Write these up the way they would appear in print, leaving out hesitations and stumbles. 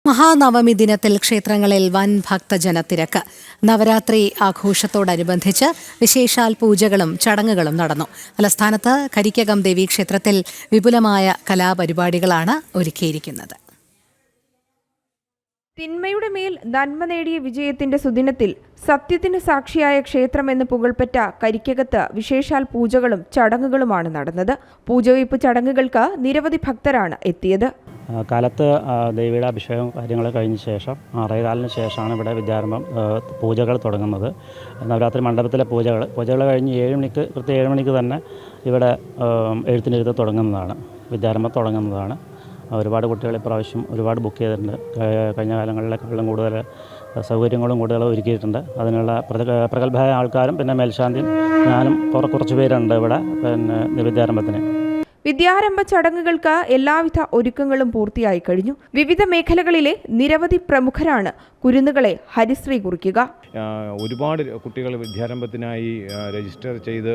മഹാനവമി ദിനത്തിൽ ക്ഷേത്രങ്ങളിൽ വൻ ഭക്തജനത്തിരക്ക്. നവരാത്രി ആഘോഷത്തോടനുബന്ധിച്ച് വിശേഷാൽ പൂജകളും ചടങ്ങുകളും നടന്നു. തലസ്ഥാനത്ത് കരിക്കകം ദേവീക്ഷേത്രത്തിൽ വിപുലമായ കലാപരിപാടികളാണ് ഒരുക്കിയിരിക്കുന്നത്. തിന്മയുടെ മേൽ നന്മ നേടിയ വിജയത്തിന്റെ സുദിനത്തിൽ സത്യത്തിന് സാക്ഷിയായ ക്ഷേത്രമെന്ന് പുകൾപ്പെട്ട കരിക്കകത്ത് വിശേഷാൽ പൂജകളും ചടങ്ങുകളുമാണ് നടന്നത്. പൂജവയ്പ് ചടങ്ങുകൾക്ക് നിരവധി ഭക്തരാണ് എത്തിയത്. കാലത്ത് ദേവിയുടെ അഭിഷേകം കാര്യങ്ങൾ കഴിഞ്ഞ ശേഷം 6:15 ശേഷമാണ് ഇവിടെ വിദ്യാരംഭം പൂജകൾ തുടങ്ങുന്നത്. നവരാത്രി മണ്ഡപത്തിലെ പൂജകൾ കഴിഞ്ഞ് 7 മണിക്ക് കൃത്യം 7 മണിക്ക് തന്നെ ഇവിടെ എഴുത്തിനിരുത്ത് തുടങ്ങുന്നതാണ്, വിദ്യാരംഭം തുടങ്ങുന്നതാണ്. ഒരുപാട് കുട്ടികൾ ഇപ്രാവശ്യം ഒരുപാട് ബുക്ക് ചെയ്തിട്ടുണ്ട്. കഴിഞ്ഞ കാലങ്ങളിലേക്കാളും കൂടുതൽ സൗകര്യങ്ങളും കൂടുതൽ ഒരുക്കിയിട്ടുണ്ട്. അതിനുള്ള പ്രഗത്ഭരായ ആൾക്കാരും പിന്നെ മേൽശാന്തിയും ഞാനും കുറച്ച് പേരുണ്ട് ഇവിടെ വിദ്യാരംഭത്തിന്. വിദ്യാരംഭ ചടങ്ങുകൾക്ക് എല്ലാവിധ ഒരുക്കങ്ങളും പൂർത്തിയായി കഴിഞ്ഞു. വിവിധ മേഖലകളിലെ നിരവധി പ്രമുഖരാണ് കുരുന്നുകളെ ഹരിശ്രീ കുറിക്കുക. ഒരുപാട് കുട്ടികൾ വിദ്യാരംഭത്തിനായി രജിസ്റ്റർ ചെയ്ത്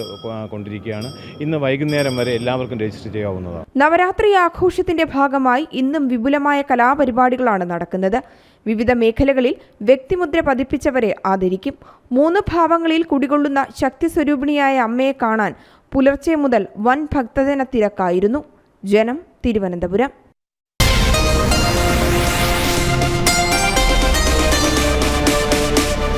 കൊണ്ടിരിക്കുകയാണ്. ഇന്ന് വൈകുന്നേരം വരെ എല്ലാവർക്കും രജിസ്റ്റർ ചെയ്യാവുന്നതാണ്. നവരാത്രി ആഘോഷത്തിന്റെ ഭാഗമായി ഇന്നും വിപുലമായ കലാപരിപാടികളാണ് നടക്കുന്നത്. വിവിധ മേഖലകളിൽ വ്യക്തിമുദ്ര പതിപ്പിച്ചവരെ ആദരിക്കും. 3 ഭാവങ്ങളിൽ കുടികൊള്ളുന്ന ശക്തിസ്വരൂപിണിയായ അമ്മയെ കാണാൻ പുലർച്ചെ മുതൽ വൻ ഭക്തജന തിരക്കായിരുന്നു. ജനം, തിരുവനന്തപുരം.